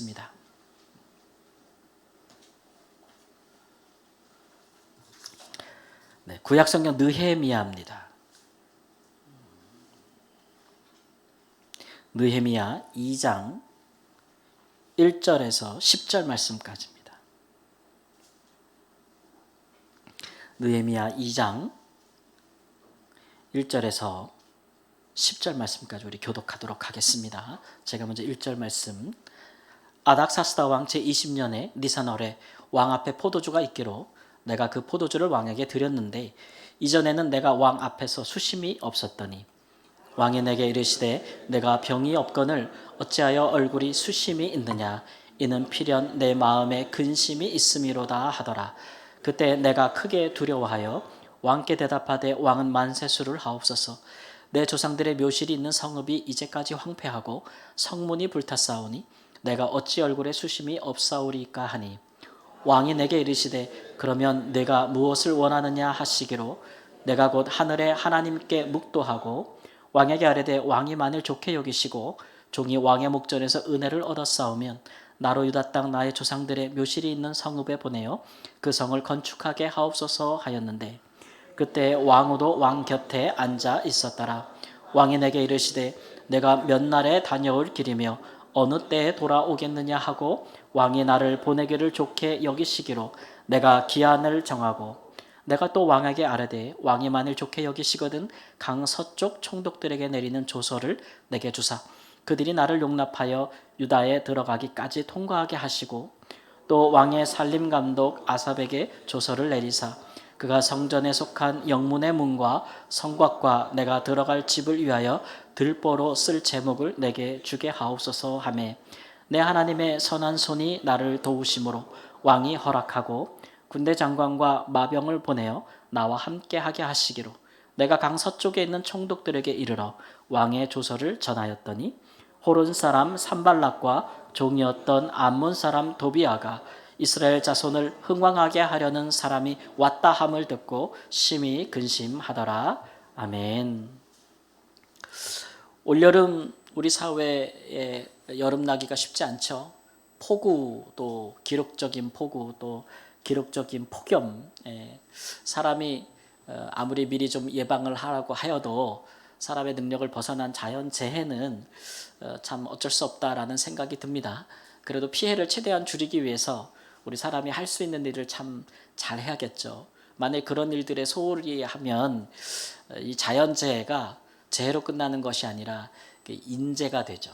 하겠습니다. 네, 구약성경 느헤미야입니다. 느헤미야 2장 1절에서 10절 말씀까지입니다. 느헤미야 2장 1절에서 10절 말씀까지 우리 교독하도록 하겠습니다. 제가 먼저 1절 말씀. 아닥사스다 왕 제20년에 니산월에 왕 앞에 포도주가 있기로 내가 그 포도주를 왕에게 드렸는데 이전에는 내가 왕 앞에서 수심이 없었더니 왕이 내게 이르시되 내가 병이 없거늘 어찌하여 얼굴이 수심이 있느냐 이는 필연 내 마음에 근심이 있음이로다 하더라. 그때 내가 크게 두려워하여 왕께 대답하되 왕은 만세수를 하옵소서. 내 조상들의 묘실이 있는 성읍이 이제까지 황폐하고 성문이 불탔사오니 내가 어찌 얼굴에 수심이 없사오리까 하니 왕이 내게 이르시되 그러면 내가 무엇을 원하느냐 하시기로 내가 곧 하늘의 하나님께 묵도하고 왕에게 아뢰되 왕이 만일 좋게 여기시고 종이 왕의 목전에서 은혜를 얻었사오면 나로 유다 땅 나의 조상들의 묘실이 있는 성읍에 보내어 그 성을 건축하게 하옵소서 하였는데 그때 왕후도 왕 곁에 앉아 있었더라. 왕이 내게 이르시되 내가 몇 날에 다녀올 길이며 어느 때에 돌아오겠느냐 하고 왕이 나를 보내기를 좋게 여기시기로 내가 기한을 정하고 내가 또 왕에게 아뢰되 왕이 만일 좋게 여기시거든 강 서쪽 총독들에게 내리는 조서를 내게 주사 그들이 나를 용납하여 유다에 들어가기까지 통과하게 하시고 또 왕의 살림감독 아삽에게 조서를 내리사 그가 성전에 속한 영문의 문과 성곽과 내가 들어갈 집을 위하여 들보로 쓸 제목을 내게 주게 하옵소서 하매 내 하나님의 선한 손이 나를 도우심으로 왕이 허락하고 군대 장관과 마병을 보내어 나와 함께 하게 하시기로 내가 강 서쪽에 있는 총독들에게 이르러 왕의 조서를 전하였더니 호른 사람 산발락과 종이었던 암몬 사람 도비아가 이스라엘 자손을 흥왕하게 하려는 사람이 왔다 함을 듣고 심히 근심하더라. 아멘. 올여름 우리 사회에 여름나기가 쉽지 않죠. 폭우도 기록적인 폭우 또 기록적인 폭염. 사람이 아무리 미리 좀 예방을 하라고 하여도 사람의 능력을 벗어난 자연재해는 참 어쩔 수 없다라는 생각이 듭니다. 그래도 피해를 최대한 줄이기 위해서 우리 사람이 할 수 있는 일을 참 잘해야겠죠. 만약 그런 일들에 소홀히 하면 이 자연재해가 재해로 끝나는 것이 아니라 인재가 되죠.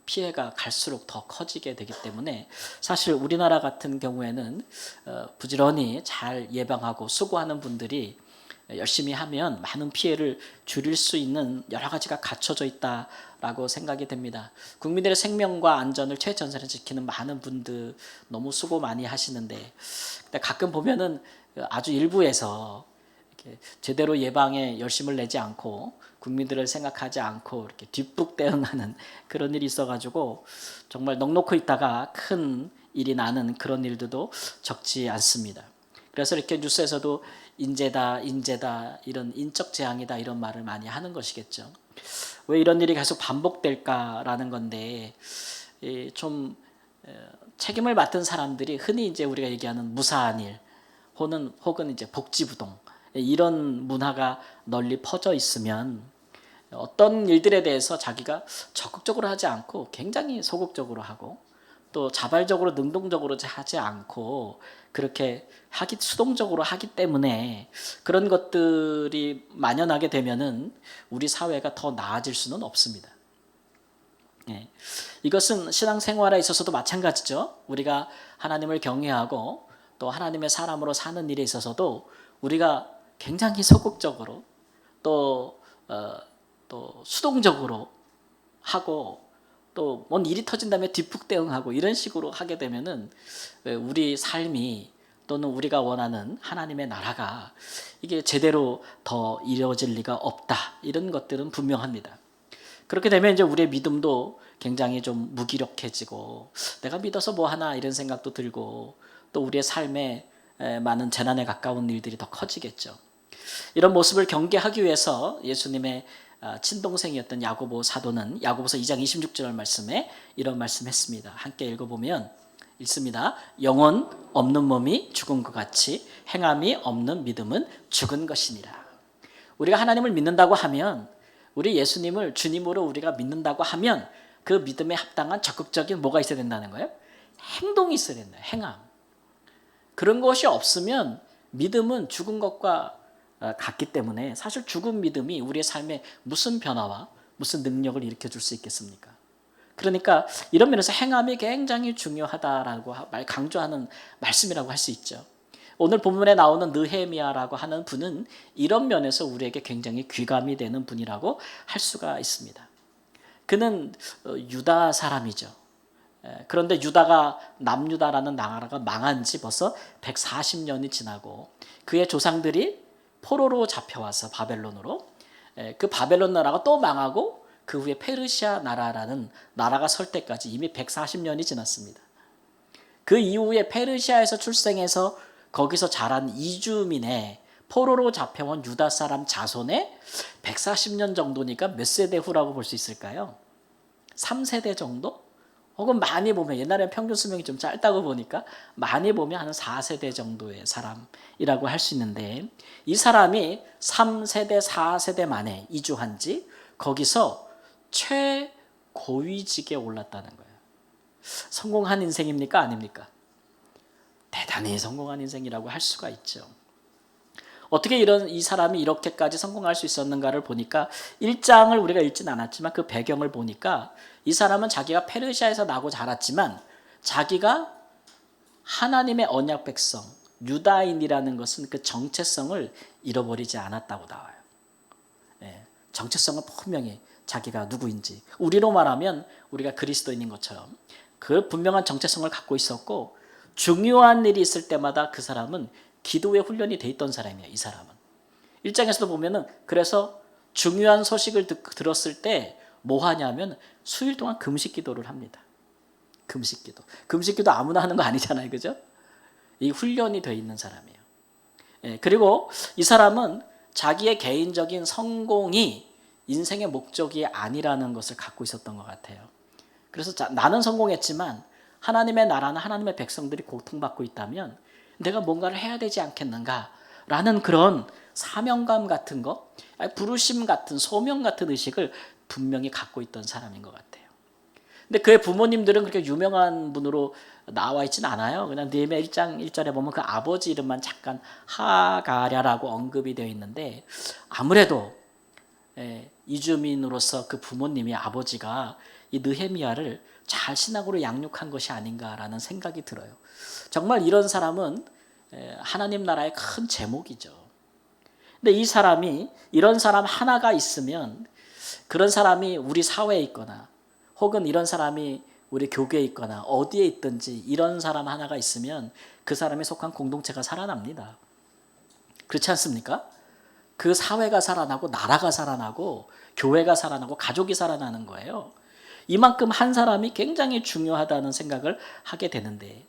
피해가 갈수록 더 커지게 되기 때문에 사실 우리나라 같은 경우에는 부지런히 잘 예방하고 수고하는 분들이 열심히 하면 많은 피해를 줄일 수 있는 여러 가지가 갖춰져 있다라고 생각이 됩니다. 국민들의 생명과 안전을 최전선에 지키는 많은 분들 너무 수고 많이 하시는데 가끔 보면은 아주 일부에서 이렇게 제대로 예방에 열심을 내지 않고 국민들을 생각하지 않고 이렇게 뒷북 대응하는 그런 일이 있어가지고 정말 넋놓고 있다가 큰 일이 나는 그런 일들도 적지 않습니다. 그래서 이렇게 뉴스에서도 인재다 이런 인적 재앙이다 이런 말을 많이 하는 것이겠죠. 왜 이런 일이 계속 반복될까라는 건데 좀 책임을 맡은 사람들이 흔히 이제 우리가 얘기하는 무사한 일 혹은 이제 복지부동 이런 문화가 널리 퍼져 있으면 어떤 일들에 대해서 자기가 적극적으로 하지 않고 굉장히 소극적으로 하고 또 자발적으로 능동적으로 하지 않고 그렇게 수동적으로 하기 때문에 그런 것들이 만연하게 되면은 우리 사회가 더 나아질 수는 없습니다. 이것은 신앙생활에 있어서도 마찬가지죠. 우리가 하나님을 경외하고 또 하나님의 사람으로 사는 일에 있어서도 우리가 굉장히 소극적으로 또 수동적으로 하고 또 뭔 일이 터진 다음에 뒷북 대응하고 이런 식으로 하게 되면은 우리 삶이 또는 우리가 원하는 하나님의 나라가 이게 제대로 더 이루어질 리가 없다. 이런 것들은 분명합니다. 그렇게 되면 이제 우리의 믿음도 굉장히 좀 무기력해지고 내가 믿어서 뭐 하나 이런 생각도 들고 또 우리의 삶에 많은 재난에 가까운 일들이 더 커지겠죠. 이런 모습을 경계하기 위해서 예수님의 친동생이었던 야고보 사도는 야고보서 2장 26절 말씀에 이런 말씀했습니다. 함께 읽어보면 읽습니다. 영혼 없는 몸이 죽은 것 같이 행함이 없는 믿음은 죽은 것이니라. 우리가 하나님을 믿는다고 하면, 우리 예수님을 주님으로 우리가 믿는다고 하면 그 믿음에 합당한 적극적인 뭐가 있어야 된다는 거예요? 행동이 있어야 된다. 행함. 그런 것이 없으면 믿음은 죽은 것과 같기 때문에 사실 죽은 믿음이 우리의 삶에 무슨 변화와 무슨 능력을 일으켜 줄 수 있겠습니까? 그러니까 이런 면에서 행함이 굉장히 중요하다라고 강조하는 말씀이라고 할 수 있죠. 오늘 본문에 나오는 느헤미야라고 하는 분은 이런 면에서 우리에게 굉장히 귀감이 되는 분이라고 할 수가 있습니다. 그는 유다 사람이죠. 그런데 유다가 남유다라는 나라가 망한 지 벌써 140년이 지나고 그의 조상들이 포로로 잡혀와서 바벨론으로, 그 바벨론 나라가 또 망하고 그 후에 페르시아 나라라는 나라가 설 때까지 이미 140년이 지났습니다. 그 이후에 페르시아에서 출생해서 거기서 자란 이주민의 포로로 잡혀온 유다 사람 자손의 140년 정도니까 몇 세대 후라고 볼 수 있을까요? 3세대 정도? 혹은 많이 보면, 옛날에 평균 수명이 좀 짧다고 보니까 많이 보면 한 4세대 정도의 사람이라고 할 수 있는데, 이 사람이 3세대 4세대 만에 이주한 지 거기서 최고위직에 올랐다는 거예요. 성공한 인생입니까? 아닙니까? 대단히 성공한 인생이라고 할 수가 있죠. 어떻게 이 사람이 이렇게까지 성공할 수 있었는가를 보니까 1장을 우리가 읽진 않았지만 그 배경을 보니까 이 사람은 자기가 페르시아에서 나고 자랐지만 자기가 하나님의 언약 백성, 유다인이라는 것은 그 정체성을 잃어버리지 않았다고 나와요. 정체성을 분명히 자기가 누구인지, 우리로 말하면 우리가 그리스도인인 것처럼 그 분명한 정체성을 갖고 있었고, 중요한 일이 있을 때마다 그 사람은 기도에 훈련이 돼 있던 사람이에요. 이 사람은 1장에서도 보면은 그래서 중요한 소식을 들었을 때 뭐 하냐면 수일 동안 금식 기도를 합니다. 금식 기도 아무나 하는 거 아니잖아요, 그죠? 이 훈련이 돼 있는 사람이에요. 그리고 이 사람은 자기의 개인적인 성공이 인생의 목적이 아니라는 것을 갖고 있었던 것 같아요. 그래서 나는 성공했지만 하나님의 나라나 하나님의 백성들이 고통받고 있다면 내가 뭔가를 해야 되지 않겠는가라는 그런 사명감 같은 거, 부르심 같은, 소명 같은 의식을 분명히 갖고 있던 사람인 것 같아요. 근데 그의 부모님들은 그렇게 유명한 분으로 나와 있진 않아요. 그냥 느헤미야 1장 1절에 보면 그 아버지 이름만 잠깐 하가랴라고 언급이 되어 있는데, 아무래도 이주민으로서 그 부모님이, 아버지가 이 느헤미야를 잘 신학으로 양육한 것이 아닌가라는 생각이 들어요. 정말 이런 사람은 하나님 나라의 큰 제목이죠. 근데 이 사람이, 이런 사람 하나가 있으면, 그런 사람이 우리 사회에 있거나 혹은 이런 사람이 우리 교계에 있거나 어디에 있든지 이런 사람 하나가 있으면 그 사람이 속한 공동체가 살아납니다. 그렇지 않습니까? 그 사회가 살아나고 나라가 살아나고 교회가 살아나고 가족이 살아나는 거예요. 이만큼 한 사람이 굉장히 중요하다는 생각을 하게 되는데,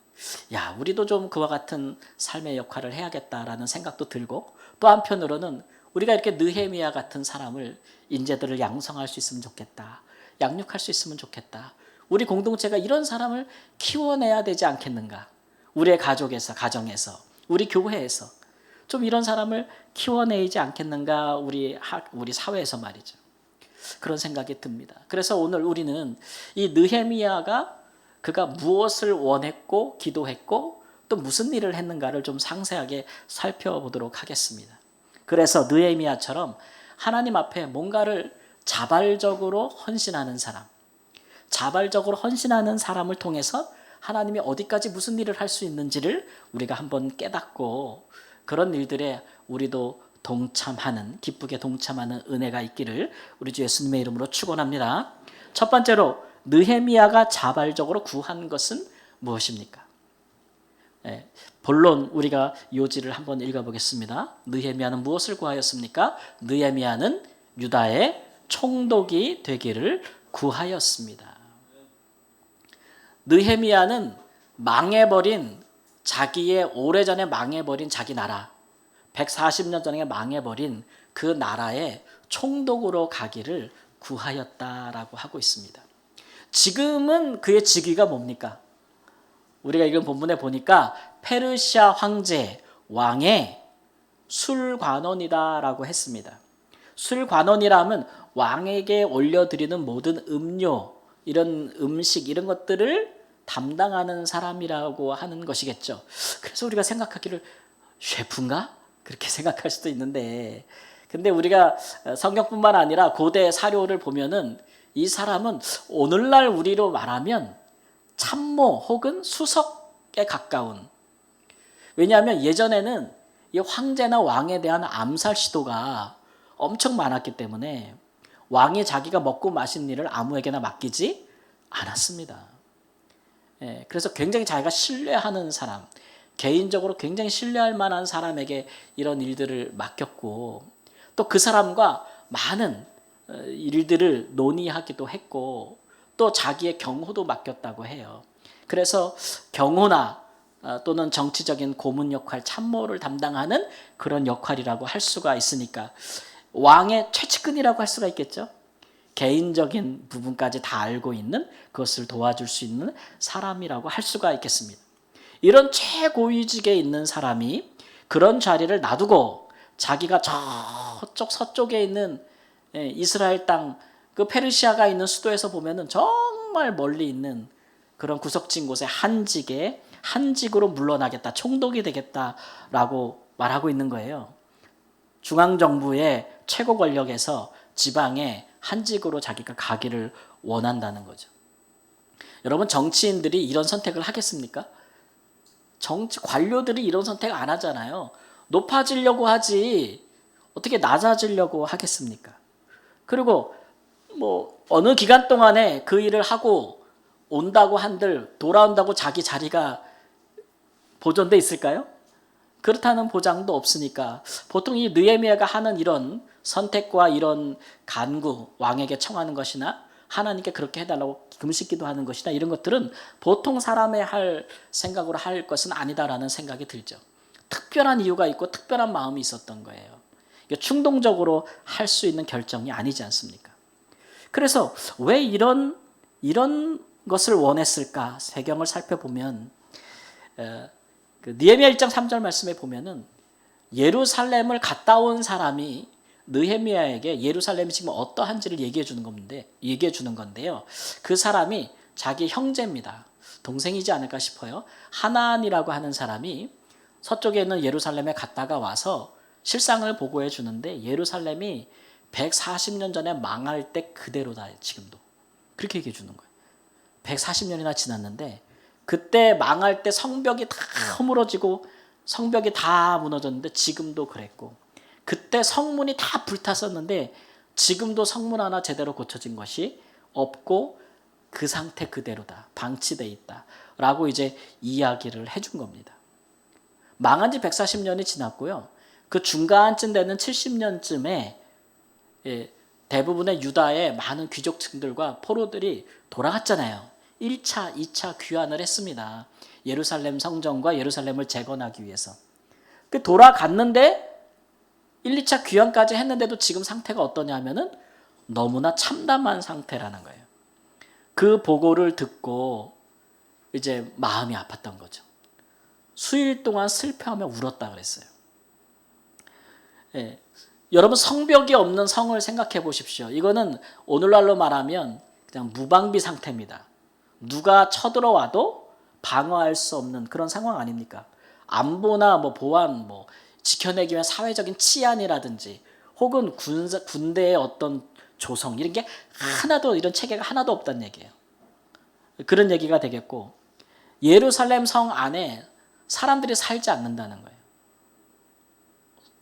야, 우리도 좀 그와 같은 삶의 역할을 해야겠다라는 생각도 들고, 또 한편으로는 우리가 이렇게 느헤미야 같은 사람을, 인재들을 양성할 수 있으면 좋겠다, 양육할 수 있으면 좋겠다, 우리 공동체가 이런 사람을 키워내야 되지 않겠는가, 우리의 가족에서, 가정에서, 우리 교회에서 좀 이런 사람을 키워내지 않겠는가, 우리 사회에서 말이죠. 그런 생각이 듭니다. 그래서 오늘 우리는 이 느헤미야가 그가 무엇을 원했고 기도했고 또 무슨 일을 했는가를 좀 상세하게 살펴보도록 하겠습니다. 그래서 느헤미야처럼 하나님 앞에 뭔가를 자발적으로 헌신하는 사람, 자발적으로 헌신하는 사람을 통해서 하나님이 어디까지 무슨 일을 할 수 있는지를 우리가 한번 깨닫고, 그런 일들에 우리도 동참하는, 기쁘게 동참하는 은혜가 있기를 우리 주 예수님의 이름으로 축원합니다. 첫 번째로 느헤미야가 자발적으로 구한 것은 무엇입니까? 본론 우리가 요지를 한번 읽어보겠습니다. 느헤미야는 무엇을 구하였습니까? 느헤미야는 유다의 총독이 되기를 구하였습니다. 느헤미야는 망해버린, 자기의 오래전에 망해버린 자기 나라, 140년 전에 망해버린 그 나라의 총독으로 가기를 구하였다라고 하고 있습니다. 지금은 그의 직위가 뭡니까? 우리가 읽은 본문에 보니까 페르시아 황제 왕의 술관원이다라고 했습니다. 술관원이라면 왕에게 올려드리는 모든 음료, 이런 음식, 이런 것들을 담당하는 사람이라고 하는 것이겠죠. 그래서 우리가 생각하기를 셰프인가? 그렇게 생각할 수도 있는데, 근데 우리가 성경뿐만 아니라 고대 사료를 보면은 이 사람은 오늘날 우리로 말하면 참모 혹은 수석에 가까운, 왜냐하면 예전에는 이 황제나 왕에 대한 암살 시도가 엄청 많았기 때문에 왕이 자기가 먹고 마신 일을 아무에게나 맡기지 않았습니다. 그래서 굉장히 자기가 신뢰하는 사람, 개인적으로 굉장히 신뢰할 만한 사람에게 이런 일들을 맡겼고, 또 그 사람과 많은 일들을 논의하기도 했고, 또 자기의 경호도 맡겼다고 해요. 그래서 경호나 또는 정치적인 고문 역할, 참모를 담당하는 그런 역할이라고 할 수가 있으니까 왕의 최측근이라고 할 수가 있겠죠. 개인적인 부분까지 다 알고 있는, 그것을 도와줄 수 있는 사람이라고 할 수가 있겠습니다. 이런 최고위직에 있는 사람이 그런 자리를 놔두고 자기가 저쪽 서쪽에 있는 이스라엘 땅, 그 페르시아가 있는 수도에서 보면은 정말 멀리 있는 그런 구석진 곳에 한직으로 물러나겠다, 총독이 되겠다라고 말하고 있는 거예요. 중앙정부의 최고 권력에서 지방에 한직으로 자기가 가기를 원한다는 거죠. 여러분, 정치인들이 이런 선택을 하겠습니까? 정치 관료들이 이런 선택 안 하잖아요. 높아지려고 하지 어떻게 낮아지려고 하겠습니까? 그리고 뭐 어느 기간 동안에 그 일을 하고 온다고 한들 돌아온다고 자기 자리가 보존돼 있을까요? 그렇다는 보장도 없으니까 보통 이 느헤미야가 하는 이런 선택과 이런 간구, 왕에게 청하는 것이나 하나님께 그렇게 해달라고 금식기도 하는 것이나 이런 것들은 보통 사람의 할 생각으로 할 것은 아니다라는 생각이 들죠. 특별한 이유가 있고 특별한 마음이 있었던 거예요. 충동적으로 할 수 있는 결정이 아니지 않습니까? 그래서 왜 이런 것을 원했을까? 세경을 살펴보면 느헤미야 1장 3절 말씀에 보면은 예루살렘을 갔다 온 사람이 느헤미야에게 예루살렘이 지금 어떠한지를 얘기해 주는 건데요. 그 사람이 자기 형제입니다. 동생이지 않을까 싶어요. 하나니라고 하는 사람이 서쪽에 있는 예루살렘에 갔다가 와서 실상을 보고해 주는데 예루살렘이 140년 전에 망할 때 그대로다, 지금도. 그렇게 얘기해 주는 거예요. 140년이나 지났는데 그때 망할 때 성벽이 다 허물어지고 성벽이 다 무너졌는데 지금도 그랬고, 그때 성문이 다 불탔었는데 지금도 성문 하나 제대로 고쳐진 것이 없고 그 상태 그대로다, 방치돼 있다 라고 이제 이야기를 해준 겁니다. 망한 지 140년이 지났고요. 그 중간쯤 되는 70년쯤에 대부분의 유다의 많은 귀족층들과 포로들이 돌아갔잖아요. 1차, 2차 귀환을 했습니다. 예루살렘 성전과 예루살렘을 재건하기 위해서. 돌아갔는데 1, 2차 귀환까지 했는데도 지금 상태가 어떠냐 하면은 너무나 참담한 상태라는 거예요. 그 보고를 듣고 이제 마음이 아팠던 거죠. 수일 동안 슬퍼하며 울었다 그랬어요. 여러분, 성벽이 없는 성을 생각해 보십시오. 이거는 오늘날로 말하면 그냥 무방비 상태입니다. 누가 쳐들어와도 방어할 수 없는 그런 상황 아닙니까? 안보나 보안, 지켜내기 위한 사회적인 치안이라든지 혹은 군대의 어떤 조성, 이런 게 하나도, 이런 체계가 하나도 없다는 얘기예요. 그런 얘기가 되겠고, 예루살렘 성 안에 사람들이 살지 않는다는 거예요.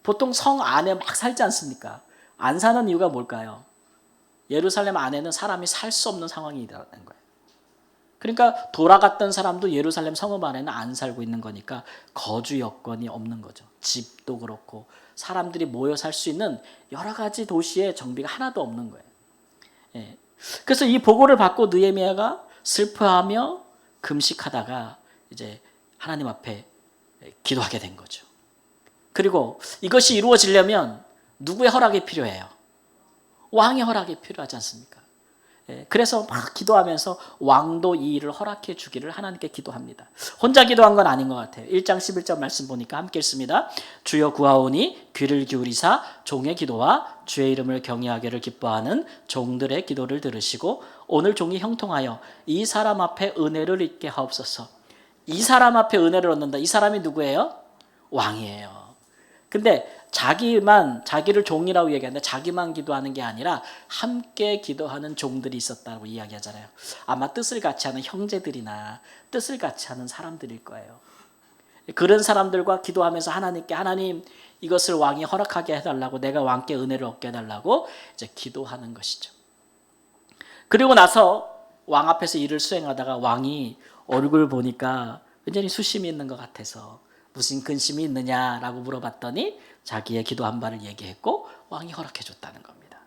보통 성 안에 막 살지 않습니까? 안 사는 이유가 뭘까요? 예루살렘 안에는 사람이 살 수 없는 상황이라는 거예요. 그러니까 돌아갔던 사람도 예루살렘 성읍 안에는 안 살고 있는 거니까 거주 여건이 없는 거죠. 집도 그렇고 사람들이 모여 살 수 있는 여러 가지 도시의 정비가 하나도 없는 거예요. 그래서 이 보고를 받고 느헤미야가 슬퍼하며 금식하다가 이제 하나님 앞에 기도하게 된 거죠. 그리고 이것이 이루어지려면 누구의 허락이 필요해요? 왕의 허락이 필요하지 않습니까? 그래서 막 기도하면서 왕도 이 일을 허락해 주기를 하나님께 기도합니다. 혼자 기도한 건 아닌 것 같아요. 1장 11절 말씀 보니까 함께 읽습니다. 주여 구하오니 귀를 기울이사 종의 기도와 주의 이름을 경외하기를 기뻐하는 종들의 기도를 들으시고 오늘 종이 형통하여 이 사람 앞에 은혜를 잊게 하옵소서. 이 사람 앞에 은혜를 얻는다. 이 사람이 누구예요? 왕이에요. 근데 자기를 종이라고 얘기하는데 자기만 기도하는 게 아니라 함께 기도하는 종들이 있었다고 이야기하잖아요. 아마 뜻을 같이 하는 형제들이나 뜻을 같이 하는 사람들일 거예요. 그런 사람들과 기도하면서 하나님께 하나님 이것을 왕이 허락하게 해달라고 내가 왕께 은혜를 얻게 해달라고 이제 기도하는 것이죠. 그리고 나서 왕 앞에서 일을 수행하다가 왕이 얼굴 보니까 굉장히 수심이 있는 것 같아서 무슨 근심이 있느냐라고 물어봤더니 자기의 기도한 바를 얘기했고 왕이 허락해 줬다는 겁니다.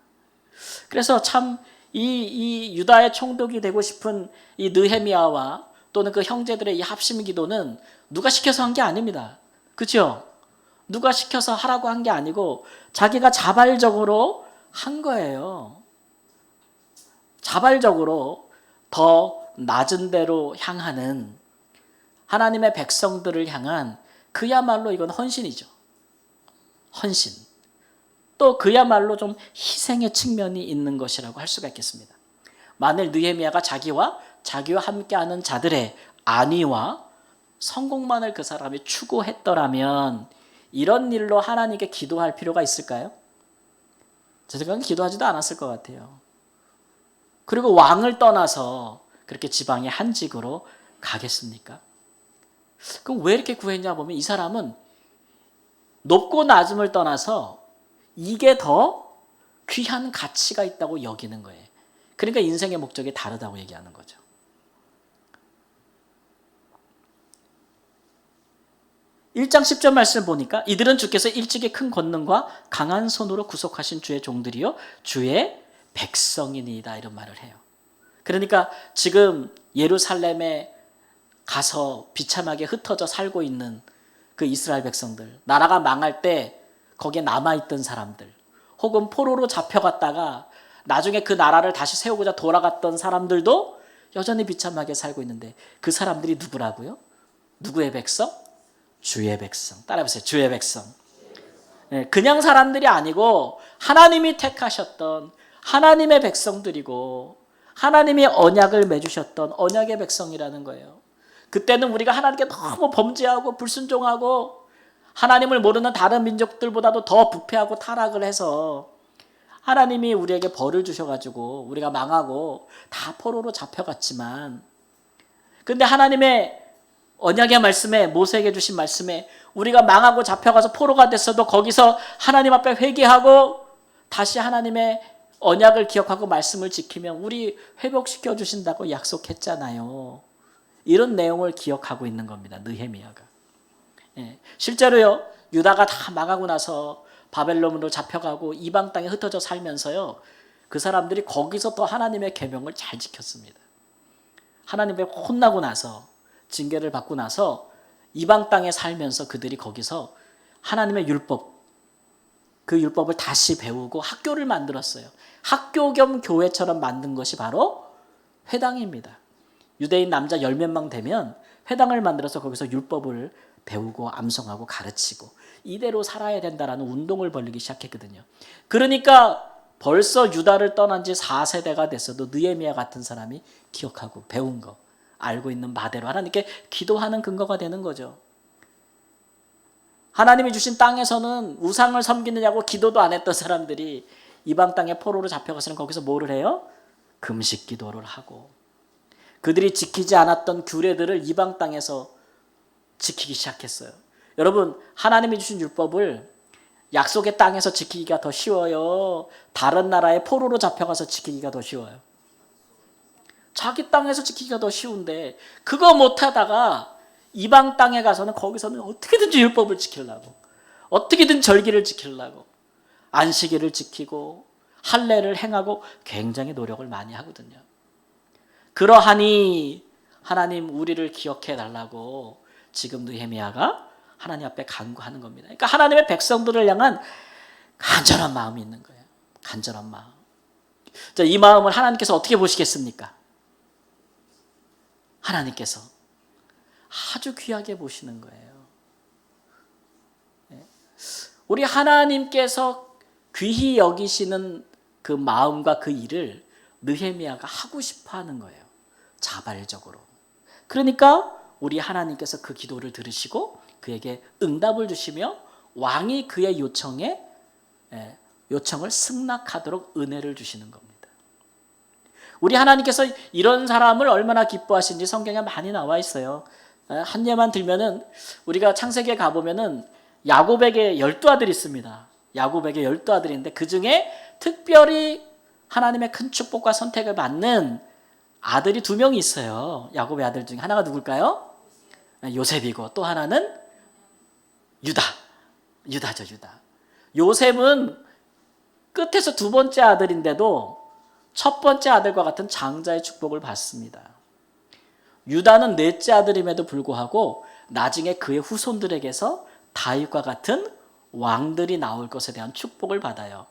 그래서 참 이 유다의 총독이 되고 싶은 이 느헤미야와 또는 그 형제들의 이 합심 기도는 누가 시켜서 한 게 아닙니다. 그렇죠? 누가 시켜서 하라고 한 게 아니고 자기가 자발적으로 한 거예요. 자발적으로 더 낮은 데로 향하는 하나님의 백성들을 향한 그야말로 이건 헌신이죠. 헌신. 또 그야말로 좀 희생의 측면이 있는 것이라고 할 수가 있겠습니다. 만일 느헤미야가 자기와 함께하는 자들의 안위와 성공만을 그 사람이 추구했더라면 이런 일로 하나님께 기도할 필요가 있을까요? 제 생각엔 기도하지도 않았을 것 같아요. 그리고 왕을 떠나서 그렇게 지방의 한직으로 가겠습니까? 그럼 왜 이렇게 구했냐 보면 이 사람은 높고 낮음을 떠나서 이게 더 귀한 가치가 있다고 여기는 거예요. 그러니까 인생의 목적이 다르다고 얘기하는 거죠. (1장 10절) 말씀을 보니까 이들은 주께서 일찍이 큰 권능과 강한 손으로 구속하신 주의 종들이요 주의 백성이니이다 이런 말을 해요. 그러니까 지금 예루살렘에 가서 비참하게 흩어져 살고 있는 그 이스라엘 백성들, 나라가 망할 때 거기에 남아있던 사람들, 혹은 포로로 잡혀갔다가 나중에 그 나라를 다시 세우고자 돌아갔던 사람들도 여전히 비참하게 살고 있는데 그 사람들이 누구라고요? 누구의 백성? 주의 백성. 따라해보세요. 주의 백성. 그냥 사람들이 아니고 하나님이 택하셨던 하나님의 백성들이고 하나님이 언약을 맺으셨던 언약의 백성이라는 거예요. 그때는 우리가 하나님께 너무 범죄하고 불순종하고 하나님을 모르는 다른 민족들보다도 더 부패하고 타락을 해서 하나님이 우리에게 벌을 주셔가지고 우리가 망하고 다 포로로 잡혀갔지만 근데 하나님의 언약의 말씀에 모세에게 주신 말씀에 우리가 망하고 잡혀가서 포로가 됐어도 거기서 하나님 앞에 회개하고 다시 하나님의 언약을 기억하고 말씀을 지키면 우리 회복시켜 주신다고 약속했잖아요. 이런 내용을 기억하고 있는 겁니다. 느헤미야가. 실제로요. 유다가 다 망하고 나서 바벨론으로 잡혀가고 이방 땅에 흩어져 살면서요. 그 사람들이 거기서 또 하나님의 계명을 잘 지켰습니다. 하나님의 혼나고 나서 징계를 받고 나서 이방 땅에 살면서 그들이 거기서 하나님의 율법, 그 율법을 다시 배우고 학교를 만들었어요. 학교 겸 교회처럼 만든 것이 바로 회당입니다. 유대인 남자 10몇 명 되면 회당을 만들어서 거기서 율법을 배우고 암송하고 가르치고 이대로 살아야 된다라는 운동을 벌이기 시작했거든요. 그러니까 벌써 유다를 떠난 지 4세대가 됐어도 느헤미야 같은 사람이 기억하고 배운 거 알고 있는 바대로 하나님께 기도하는 근거가 되는 거죠. 하나님이 주신 땅에서는 우상을 섬기느냐고 기도도 안 했던 사람들이 이방 땅에 포로로 잡혀가서는 거기서 뭐를 해요? 금식 기도를 하고 그들이 지키지 않았던 규례들을 이방 땅에서 지키기 시작했어요. 여러분 하나님이 주신 율법을 약속의 땅에서 지키기가 더 쉬워요? 다른 나라에 포로로 잡혀가서 지키기가 더 쉬워요? 자기 땅에서 지키기가 더 쉬운데 그거 못하다가 이방 땅에 가서는 거기서는 어떻게든지 율법을 지키려고 어떻게든 절기를 지키려고 안식일을 지키고 할례를 행하고 굉장히 노력을 많이 하거든요. 그러하니 하나님 우리를 기억해 달라고 지금 느헤미야가 하나님 앞에 간구하는 겁니다. 그러니까 하나님의 백성들을 향한 간절한 마음이 있는 거예요. 간절한 마음. 자, 이 마음을 하나님께서 어떻게 보시겠습니까? 하나님께서 아주 귀하게 보시는 거예요. 우리 하나님께서 귀히 여기시는 그 마음과 그 일을 느헤미야가 하고 싶어 하는 거예요. 자발적으로. 그러니까 우리 하나님께서 그 기도를 들으시고 그에게 응답을 주시며 왕이 그의 요청을 승낙하도록 은혜를 주시는 겁니다. 우리 하나님께서 이런 사람을 얼마나 기뻐하시는지 성경에 많이 나와 있어요. 한 예만 들면은 우리가 창세기에 가보면은 야곱에게 12아들이 있습니다. 야곱에게 12아들인데 그 중에 특별히 하나님의 큰 축복과 선택을 받는 아들이 2명이 있어요. 야곱의 아들 중에 하나가 누굴까요? 요셉이고 또 하나는 유다죠, 유다. 요셉은 끝에서 2번째 아들인데도 첫 번째 아들과 같은 장자의 축복을 받습니다. 유다는 4째 아들임에도 불구하고 나중에 그의 후손들에게서 다윗과 같은 왕들이 나올 것에 대한 축복을 받아요.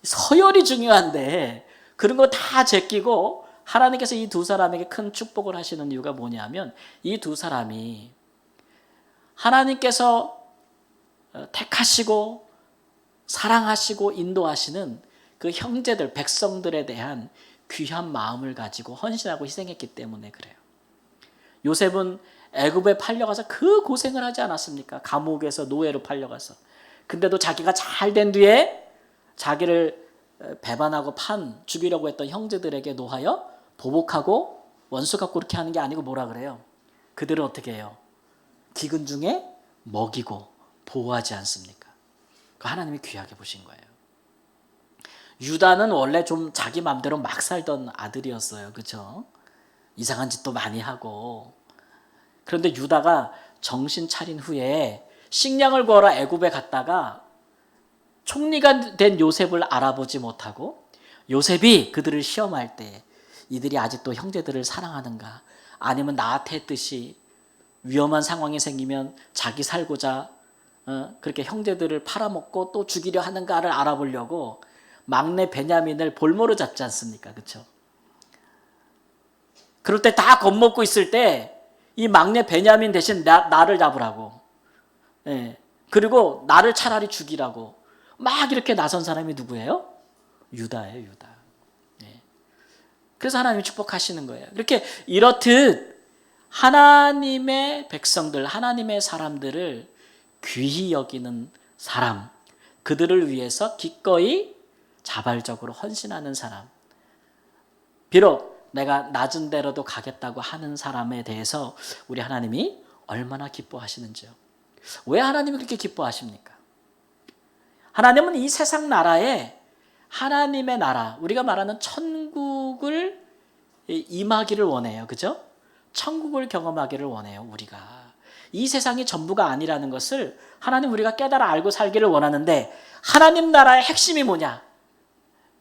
서열이 중요한데 그런 거 다 제끼고 하나님께서 이 2 사람에게 큰 축복을 하시는 이유가 뭐냐면 이 2 사람이 하나님께서 택하시고 사랑하시고 인도하시는 그 형제들, 백성들에 대한 귀한 마음을 가지고 헌신하고 희생했기 때문에 그래요. 요셉은 애굽에 팔려가서 그 고생을 하지 않았습니까? 감옥에서 노예로 팔려가서. 근데도 자기가 잘 된 뒤에 자기를 배반하고 죽이려고 했던 형제들에게 노하여 보복하고 원수 갖고 그렇게 하는 게 아니고 뭐라 그래요? 그들은 어떻게 해요? 기근 중에 먹이고 보호하지 않습니까? 그 하나님이 귀하게 보신 거예요. 유다는 원래 좀 자기 마음대로 막 살던 아들이었어요. 그렇죠? 이상한 짓도 많이 하고. 그런데 유다가 정신 차린 후에 식량을 구하러 애굽에 갔다가 총리가 된 요셉을 알아보지 못하고 요셉이 그들을 시험할 때 이들이 아직도 형제들을 사랑하는가 아니면 나한테 했듯이 위험한 상황이 생기면 자기 살고자 그렇게 형제들을 팔아먹고 또 죽이려 하는가를 알아보려고 막내 베냐민을 볼모로 잡지 않습니까? 그렇죠? 그럴 때 다 겁먹고 있을 때 이 막내 베냐민 대신 나를 잡으라고. 그리고 나를 차라리 죽이라고 막 이렇게 나선 사람이 누구예요? 유다예요, 유다. 그래서 하나님이 축복하시는 거예요. 이렇듯 하나님의 백성들, 하나님의 사람들을 귀히 여기는 사람, 그들을 위해서 기꺼이 자발적으로 헌신하는 사람, 비록 내가 낮은 데로도 가겠다고 하는 사람에 대해서 우리 하나님이 얼마나 기뻐하시는지요. 왜 하나님이 그렇게 기뻐하십니까? 하나님은 이 세상 나라에 하나님의 나라, 우리가 말하는 천국을 임하기를 원해요. 그죠? 천국을 경험하기를 원해요. 우리가. 이 세상이 전부가 아니라는 것을 하나님 우리가 깨달아 알고 살기를 원하는데 하나님 나라의 핵심이 뭐냐?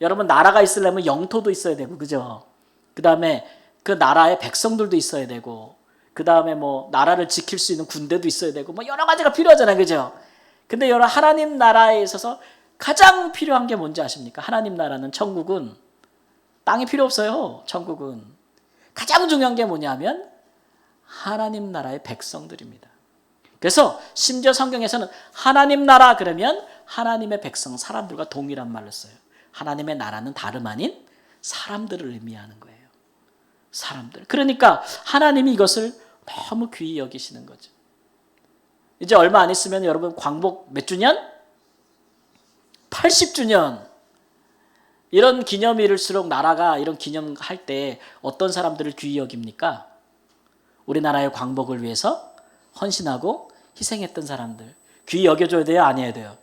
여러분 나라가 있으려면 영토도 있어야 되고 그죠? 그 다음에 그 나라의 백성들도 있어야 되고 그 다음에 나라를 지킬 수 있는 군대도 있어야 되고 여러 가지가 필요하잖아요. 그죠? 근데 여러분 하나님 나라에 있어서 가장 필요한 게 뭔지 아십니까? 하나님 나라는 천국은 땅이 필요 없어요. 천국은. 가장 중요한 게 뭐냐면 하나님 나라의 백성들입니다. 그래서 심지어 성경에서는 하나님 나라 그러면 하나님의 백성, 사람들과 동일한 말로 써요. 하나님의 나라는 다름 아닌 사람들을 의미하는 거예요. 사람들. 그러니까 하나님이 이것을 너무 귀히 여기시는 거죠. 이제 얼마 안 있으면 여러분 광복 몇 주년? 80주년. 이런 기념일일수록 나라가 이런 기념할 때 어떤 사람들을 귀히 여깁니까? 우리나라의 광복을 위해서 헌신하고 희생했던 사람들. 귀히 여겨줘야 돼요? 아니어야 돼요?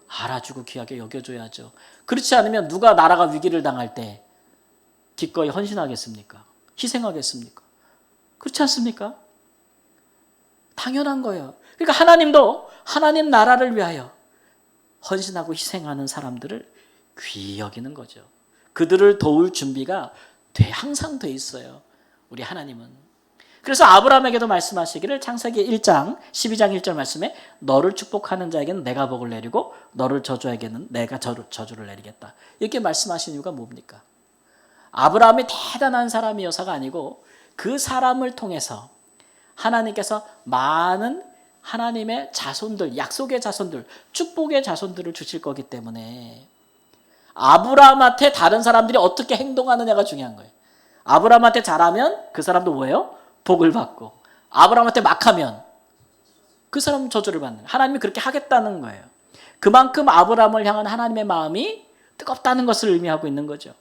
알아주고 귀하게 여겨줘야죠. 그렇지 않으면 누가 나라가 위기를 당할 때 기꺼이 헌신하겠습니까? 희생하겠습니까? 그렇지 않습니까? 당연한 거예요. 그러니까 하나님도 하나님 나라를 위하여 헌신하고 희생하는 사람들을 귀히 여기는 거죠. 그들을 도울 준비가 항상 돼 있어요. 우리 하나님은. 그래서 아브라함에게도 말씀하시기를 창세기 1장 12장 1절 말씀에 너를 축복하는 자에게는 내가 복을 내리고 너를 저주하게는 내가 저주를 내리겠다. 이렇게 말씀하신 이유가 뭡니까? 아브라함이 대단한 사람이어서가 아니고 그 사람을 통해서 하나님께서 많은 하나님의 자손들, 약속의 자손들, 축복의 자손들을 주실 거기 때문에 아브라함한테 다른 사람들이 어떻게 행동하느냐가 중요한 거예요. 아브라함한테 잘하면 그 사람도 뭐예요? 복을 받고, 아브라함한테 막하면 그 사람은 저주를 받는 거예요. 하나님이 그렇게 하겠다는 거예요. 그만큼 아브라함을 향한 하나님의 마음이 뜨겁다는 것을 의미하고 있는 거죠.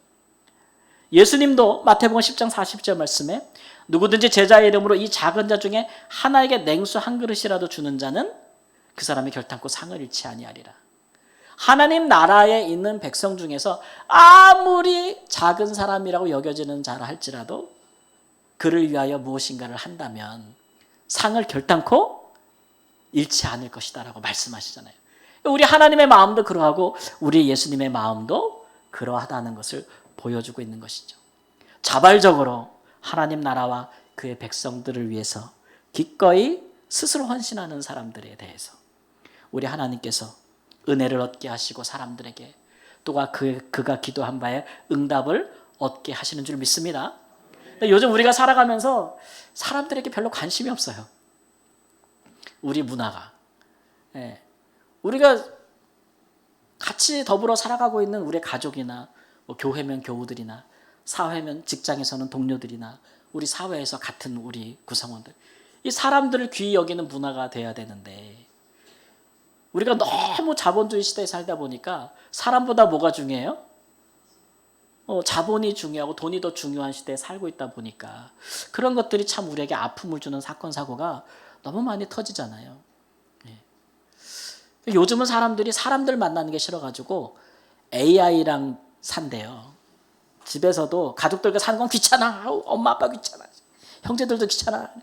예수님도 마태복음 10장 40절 말씀에 누구든지 제자의 이름으로 이 작은 자 중에 하나에게 냉수 한 그릇이라도 주는 자는 그 사람이 결탄코 상을 잃지 아니하리라. 하나님 나라에 있는 백성 중에서 아무리 작은 사람이라고 여겨지는 자라 할지라도 그를 위하여 무엇인가를 한다면 상을 결단코 잃지 않을 것이다 라고 말씀하시잖아요. 우리 하나님의 마음도 그러하고 우리 예수님의 마음도 그러하다는 것을 보여주고 있는 것이죠. 자발적으로 하나님 나라와 그의 백성들을 위해서 기꺼이 스스로 헌신하는 사람들에 대해서 우리 하나님께서 은혜를 얻게 하시고 사람들에게 또한 그가 기도한 바에 응답을 얻게 하시는 줄 믿습니다. 요즘 우리가 살아가면서 사람들에게 별로 관심이 없어요. 우리 문화가. 우리가 같이 더불어 살아가고 있는 우리의 가족이나 뭐 교회면 교우들이나 사회면 직장에서는 동료들이나 우리 사회에서 같은 우리 구성원들, 이 사람들을 귀히 여기는 문화가 돼야 되는데 우리가 너무 자본주의 시대에 살다 보니까 사람보다 뭐가 중요해요? 자본이 중요하고 돈이 더 중요한 시대에 살고 있다 보니까 그런 것들이 참 우리에게 아픔을 주는 사건 사고가 너무 많이 터지잖아요. 요즘은 사람들이 사람들 만나는 게 싫어가지고 AI랑 산대요. 집에서도 가족들과 사는 건 귀찮아. 엄마 아빠 귀찮아. 형제들도 귀찮아.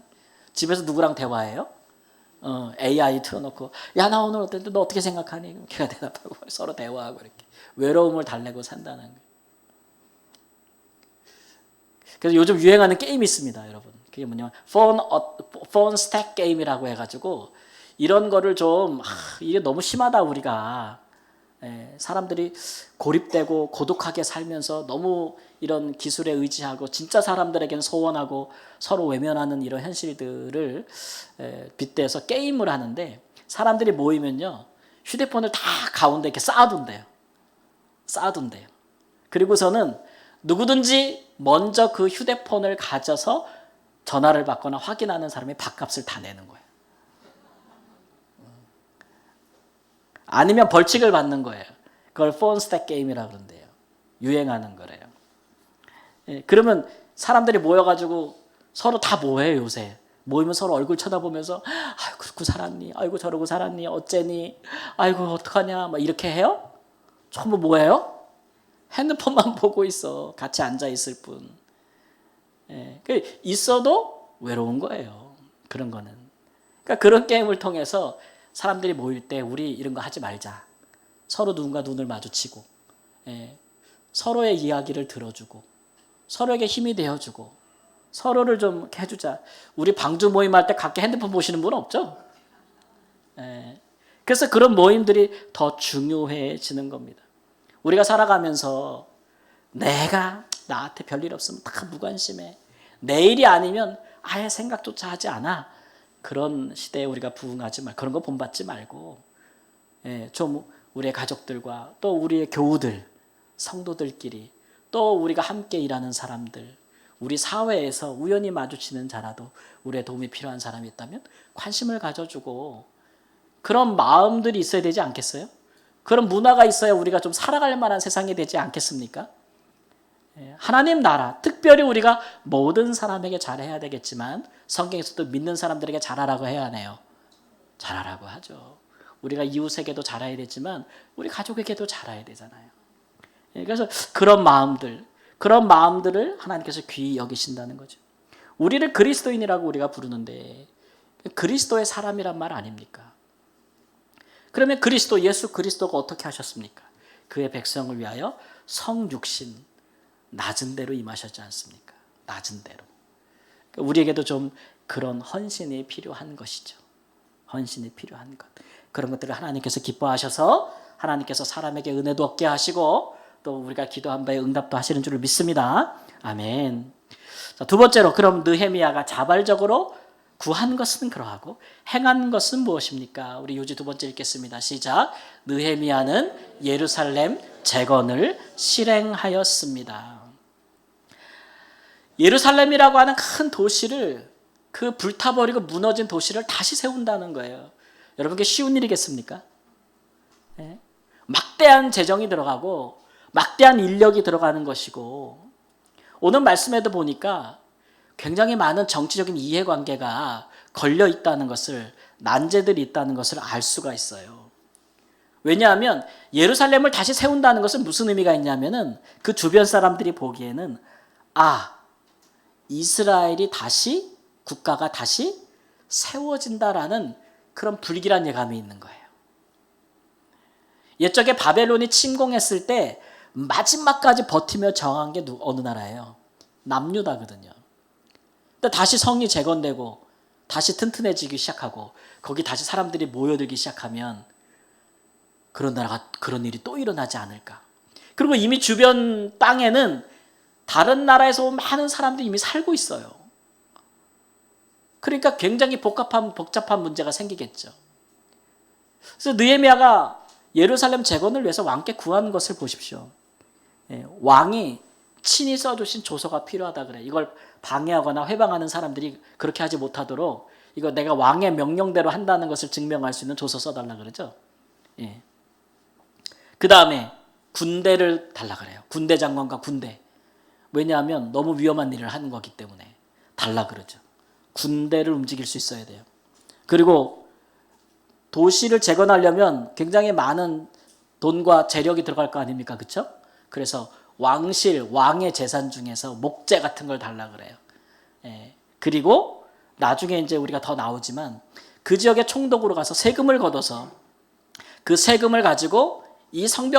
집에서 누구랑 대화해요? AI 틀어놓고 야 나 오늘 어땠는데 너 어떻게 생각하니? 걔가 대답하고 서로 대화하고 이렇게 외로움을 달래고 산다는 거예요. 그래서 요즘 유행하는 게임이 있습니다, 여러분. 그게 뭐냐면 폰 스택 게임이라고 해가지고 이런 거를 좀 이게 너무 심하다 우리가. 사람들이 고립되고 고독하게 살면서 너무 이런 기술에 의지하고 진짜 사람들에게는 소원하고 서로 외면하는 이런 현실들을 빗대서 게임을 하는데 사람들이 모이면요 휴대폰을 다 가운데 이렇게 쌓아둔대요. 그리고서는 누구든지 먼저 그 휴대폰을 가져서 전화를 받거나 확인하는 사람이 밥값을 다 내는 거예요. 아니면 벌칙을 받는 거예요. 그걸 폰 스택 게임이라고 그러는데요. 유행하는 거래요. 그러면 사람들이 모여가지고 서로 다 뭐해요 요새. 모이면 서로 얼굴 쳐다보면서 아이고 그러고 살았니? 아이고 저러고 살았니? 어째니? 아이고 어떡하냐? 막 이렇게 해요? 전부 뭐예요? 핸드폰만 보고 있어. 같이 앉아 있을 뿐. 있어도 외로운 거예요. 그런 거는. 그러니까 그런 게임을 통해서 사람들이 모일 때 우리 이런 거 하지 말자. 서로 누군가 눈을 마주치고 서로의 이야기를 들어주고 서로에게 힘이 되어주고 서로를 좀 해주자. 우리 방주 모임할 때 각기 핸드폰 보시는 분 없죠? 그래서 그런 모임들이 더 중요해지는 겁니다. 우리가 살아가면서 내가 나한테 별일 없으면 다 무관심해. 내일이 아니면 아예 생각조차 하지 않아. 그런 시대에 우리가 부응하지 말고 그런 거 본받지 말고 좀 우리의 가족들과 또 우리의 교우들, 성도들끼리 또 우리가 함께 일하는 사람들, 우리 사회에서 우연히 마주치는 자라도 우리의 도움이 필요한 사람이 있다면 관심을 가져주고 그런 마음들이 있어야 되지 않겠어요? 그런 문화가 있어야 우리가 좀 살아갈 만한 세상이 되지 않겠습니까? 하나님 나라, 특별히 우리가 모든 사람에게 잘해야 되겠지만 성경에서도 믿는 사람들에게 잘하라고 해야 하네요. 잘하라고 하죠. 우리가 이웃에게도 잘해야 되지만 우리 가족에게도 잘해야 되잖아요. 그래서 그런 마음들을 하나님께서 귀히 여기신다는 거죠. 우리를 그리스도인이라고 우리가 부르는데 그리스도의 사람이란 말 아닙니까? 그러면 예수 그리스도가 어떻게 하셨습니까? 그의 백성을 위하여 성육신 낮은 대로 임하셨지 않습니까? 낮은 대로. 우리에게도 좀 그런 헌신이 필요한 것이죠. 헌신이 필요한 것. 그런 것들을 하나님께서 기뻐하셔서 하나님께서 사람에게 은혜도 얻게 하시고 또 우리가 기도한 바에 응답도 하시는 줄을 믿습니다. 아멘. 자, 두 번째로 그럼 느헤미야가 자발적으로 구한 것은 그러하고 행한 것은 무엇입니까? 우리 요지 두 번째 읽겠습니다. 시작. 느헤미야는 예루살렘 재건을 실행하였습니다. 예루살렘이라고 하는 큰 도시를 그 불타버리고 무너진 도시를 다시 세운다는 거예요. 여러분께 쉬운 일이겠습니까? 네. 막대한 재정이 들어가고 막대한 인력이 들어가는 것이고 오늘 말씀에도 보니까 굉장히 많은 정치적인 이해관계가 걸려 있다는 것을 난제들이 있다는 것을 알 수가 있어요. 왜냐하면 예루살렘을 다시 세운다는 것은 무슨 의미가 있냐면은 그 주변 사람들이 보기에는 이스라엘이 다시 국가가 다시 세워진다라는 그런 불길한 예감이 있는 거예요. 옛적에 바벨론이 침공했을 때 마지막까지 버티며 저항한 게 어느 나라예요? 남유다거든요. 근데 다시 성이 재건되고 다시 튼튼해지기 시작하고 거기 다시 사람들이 모여들기 시작하면 그런 일이 또 일어나지 않을까. 그리고 이미 주변 땅에는 다른 나라에서 온 많은 사람들이 이미 살고 있어요. 그러니까 굉장히 복잡한 문제가 생기겠죠. 그래서 느헤미야가 예루살렘 재건을 위해서 왕께 구한 것을 보십시오. 왕이 친히 써주신 조서가 필요하다 그래. 이걸 방해하거나 회방하는 사람들이 그렇게 하지 못하도록 이거 내가 왕의 명령대로 한다는 것을 증명할 수 있는 조서 써달라 그러죠. 그 다음에 군대를 달라 그래요. 군대 장관과 군대. 왜냐하면 너무 위험한 일을 하는 거기 때문에 달라 그러죠. 군대를 움직일 수 있어야 돼요. 그리고 도시를 재건하려면 굉장히 많은 돈과 재력이 들어갈 거 아닙니까? 그렇죠? 그래서 왕의 재산 중에서 목재 같은 걸 달라 그래요. 그리고 나중에 이제 우리가 더 나오지만 그 지역의 총독으로 가서 세금을 걷어서 그 세금을 가지고 이 성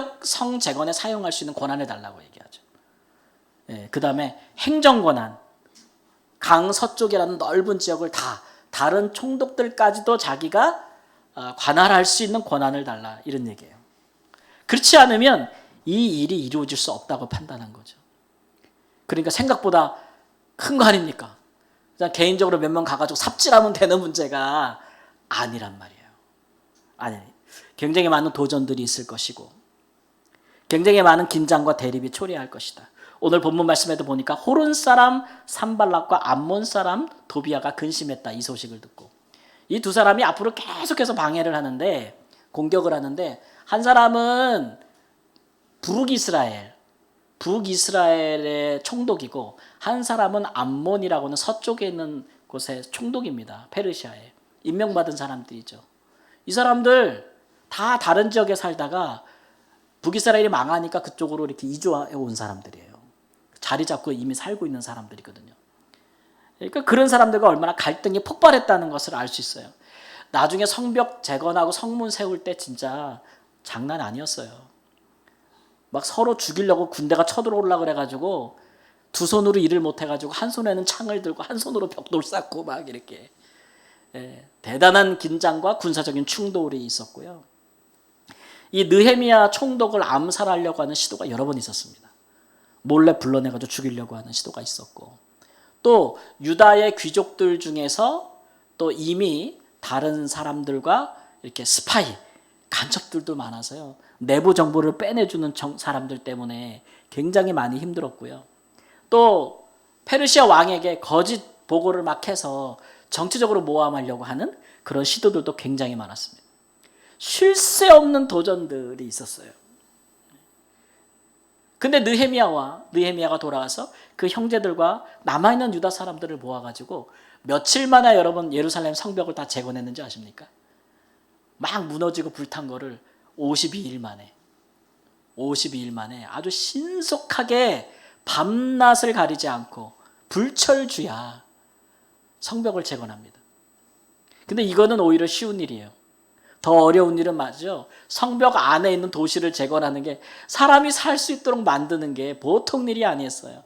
재건에 사용할 수 있는 권한을 달라고 얘기하죠. 그 다음에 행정권한 강 서쪽이라는 넓은 지역을 다 다른 총독들까지도 자기가 관할할 수 있는 권한을 달라 이런 얘기예요. 그렇지 않으면 이 일이 이루어질 수 없다고 판단한 거죠. 그러니까 생각보다 큰 거 아닙니까? 그냥 개인적으로 몇 명 가가지고 삽질하면 되는 문제가 아니란 말이에요. 아니, 굉장히 많은 도전들이 있을 것이고 굉장히 많은 긴장과 대립이 초래할 것이다. 오늘 본문 말씀에도 보니까 호른 사람 산발락과 암몬 사람 도비아가 근심했다. 이 소식을 듣고 이 두 사람이 앞으로 계속해서 방해를 하는데 공격을 하는데 한 사람은 북이스라엘의 총독이고 한 사람은 암몬이라고는 서쪽에 있는 곳의 총독입니다. 페르시아에 임명받은 사람들이죠. 이 사람들 다 다른 지역에 살다가 북이스라엘이 망하니까 그쪽으로 이렇게 이주해 온 사람들이에요. 자리 잡고 이미 살고 있는 사람들이거든요. 그러니까 그런 사람들과 얼마나 갈등이 폭발했다는 것을 알 수 있어요. 나중에 성벽 재건하고 성문 세울 때 진짜 장난 아니었어요. 막 서로 죽이려고 군대가 쳐들어오려고 그래가지고 두 손으로 일을 못해가지고 한 손에는 창을 들고 한 손으로 벽돌 쌓고 막 이렇게 대단한 긴장과 군사적인 충돌이 있었고요. 이 느헤미야 총독을 암살하려고 하는 시도가 여러 번 있었습니다. 몰래 불러내가지고 죽이려고 하는 시도가 있었고 또 유다의 귀족들 중에서 또 이미 다른 사람들과 이렇게 스파이, 간첩들도 많아서요. 내부 정보를 빼내주는 사람들 때문에 굉장히 많이 힘들었고요. 또 페르시아 왕에게 거짓 보고를 막 해서 정치적으로 모함하려고 하는 그런 시도들도 굉장히 많았습니다. 쉴 새 없는 도전들이 있었어요. 근데 느헤미야가 돌아와서 그 형제들과 남아있는 유다 사람들을 모아가지고 며칠 만에 여러분 예루살렘 성벽을 다 재건했는지 아십니까? 막 무너지고 불탄 거를 52일 만에 아주 신속하게 밤낮을 가리지 않고 불철주야 성벽을 재건합니다. 근데 이거는 오히려 쉬운 일이에요. 더 어려운 일은 맞죠. 성벽 안에 있는 도시를 재건하는 게 사람이 살 수 있도록 만드는 게 보통 일이 아니었어요.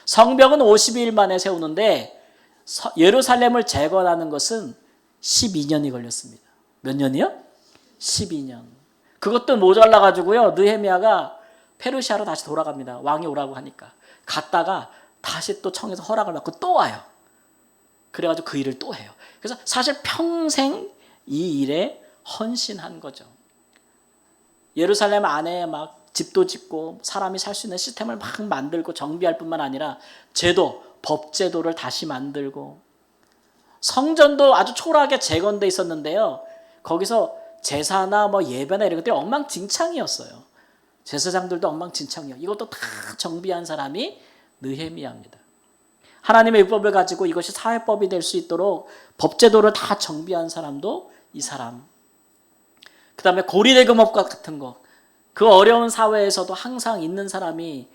성벽은 52일 만에 세우는데 예루살렘을 재건하는 것은 12년이 걸렸습니다. 몇 년이요? 12년. 그것도 모자라가지고요. 느헤미야가 페르시아로 다시 돌아갑니다. 왕이 오라고 하니까. 갔다가 다시 또 청에서 허락을 받고 또 와요. 그래가지고 그 일을 또 해요. 그래서 사실 평생 이 일에 헌신한 거죠. 예루살렘 안에 막 집도 짓고 사람이 살 수 있는 시스템을 막 만들고 정비할 뿐만 아니라 제도, 법제도를 다시 만들고 성전도 아주 초라하게 재건돼 있었는데요. 거기서 제사나 뭐 예배나 이런 것들이 엉망진창이었어요. 제사장들도 엉망진창이요. 이것도 다 정비한 사람이 느헤미야입니다. 하나님의 율법을 가지고 이것이 사회법이 될 수 있도록 법제도를 다 정비한 사람도 이 사람. 그 다음에 고리대금업 같은 거. 그 어려운 사회에서도 항상 있는 사람이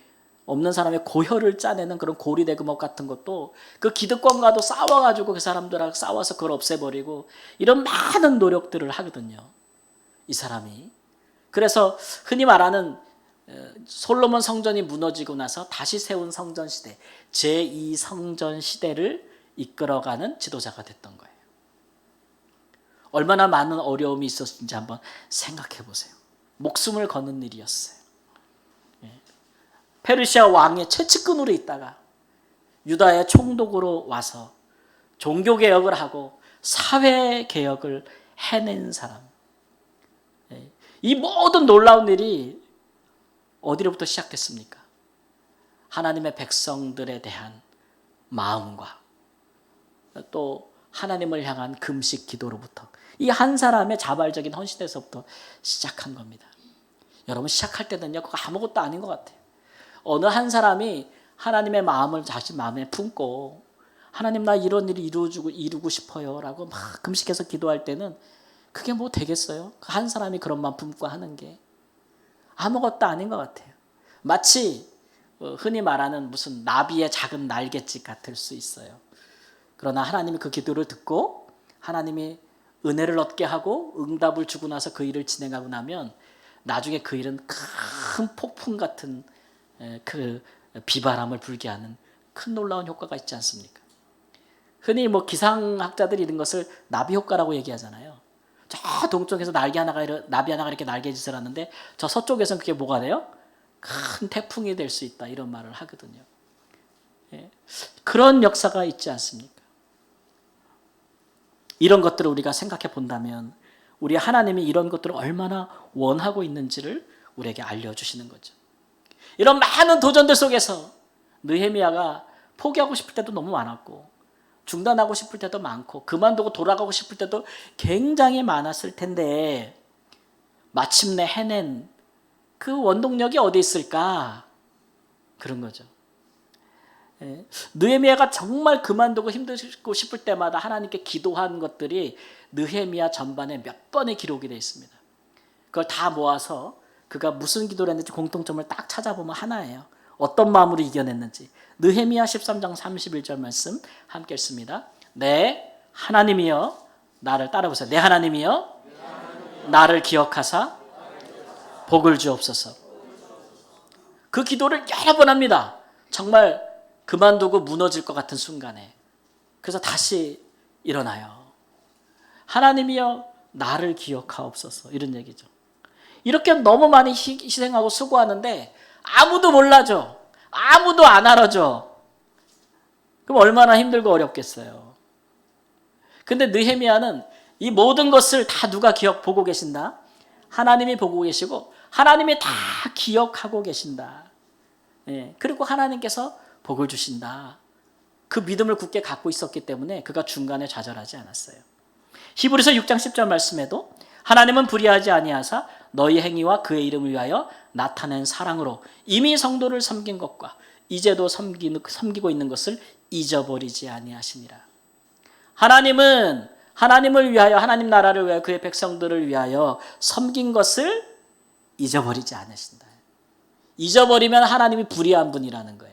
없는 사람의 고혈을 짜내는 그런 고리대금업 같은 것도 그 기득권과도 싸워가지고 그 사람들하고 싸워서 그걸 없애버리고 이런 많은 노력들을 하거든요. 이 사람이. 그래서 흔히 말하는 솔로몬 성전이 무너지고 나서 다시 세운 성전 시대, 제2성전 시대를 이끌어가는 지도자가 됐던 거예요. 얼마나 많은 어려움이 있었는지 한번 생각해 보세요. 목숨을 거는 일이었어요. 페르시아 왕의 최측근으로 있다가 유다의 총독으로 와서 종교개혁을 하고 사회개혁을 해낸 사람. 이 모든 놀라운 일이 어디로부터 시작됐습니까? 하나님의 백성들에 대한 마음과 또 하나님을 향한 금식 기도로부터 이 한 사람의 자발적인 헌신에서부터 시작한 겁니다. 여러분 시작할 때는요 그거 아무것도 아닌 것 같아요. 어느 한 사람이 하나님의 마음을 자신 마음에 품고 하나님 나 이런 일을 이루고 싶어요 라고 막 금식해서 기도할 때는 그게 뭐 되겠어요? 한 사람이 그런 마음 품고 하는 게 아무것도 아닌 것 같아요. 마치 흔히 말하는 무슨 나비의 작은 날갯짓 같을 수 있어요. 그러나 하나님이 그 기도를 듣고 하나님이 은혜를 얻게 하고 응답을 주고 나서 그 일을 진행하고 나면 나중에 그 일은 큰 폭풍 같은 그 비바람을 불게 하는 큰 놀라운 효과가 있지 않습니까? 흔히 뭐 기상학자들이 이런 것을 나비 효과라고 얘기하잖아요. 저 동쪽에서 나비 하나가 이렇게 날개짓을 하는데 저 서쪽에서는 그게 뭐가 돼요? 큰 태풍이 될 수 있다 이런 말을 하거든요. 그런 역사가 있지 않습니까? 이런 것들을 우리가 생각해 본다면 우리 하나님이 이런 것들을 얼마나 원하고 있는지를 우리에게 알려주시는 거죠. 이런 많은 도전들 속에서 느헤미야가 포기하고 싶을 때도 너무 많았고 중단하고 싶을 때도 많고 그만두고 돌아가고 싶을 때도 굉장히 많았을 텐데 마침내 해낸 그 원동력이 어디 있을까? 그런 거죠. 느헤미야가 정말 그만두고 힘들고 싶을 때마다 하나님께 기도한 것들이 느헤미야 전반에 몇 번의 기록이 되어 있습니다. 그걸 다 모아서 그가 무슨 기도를 했는지 공통점을 딱 찾아보면 하나예요. 어떤 마음으로 이겨냈는지. 느헤미야 13장 31절 말씀 함께 읽습니다. 네 하나님이여 나를 따라보세요. 네 하나님이여 나를 기억하사 복을 주옵소서. 그 기도를 여러 번 합니다. 정말 그만두고 무너질 것 같은 순간에. 그래서 다시 일어나요. 하나님이여 나를 기억하옵소서. 이런 얘기죠. 이렇게 너무 많이 희생하고 수고하는데 아무도 몰라줘. 아무도 안 알아줘. 그럼 얼마나 힘들고 어렵겠어요. 근데 느헤미야는 이 모든 것을 다 누가 보고 계신다? 하나님이 보고 계시고 하나님이 다 기억하고 계신다. 그리고 하나님께서 복을 주신다. 그 믿음을 굳게 갖고 있었기 때문에 그가 중간에 좌절하지 않았어요. 히브리서 6장 10절 말씀에도 하나님은 불의하지 아니하사 너희 행위와 그의 이름을 위하여 나타낸 사랑으로 이미 성도를 섬긴 것과 이제도 섬기고 있는 것을 잊어버리지 아니하시니라. 하나님은 하나님을 위하여 하나님 나라를 위하여 그의 백성들을 위하여 섬긴 것을 잊어버리지 않으신다. 잊어버리면 하나님이 불의한 분이라는 거예요.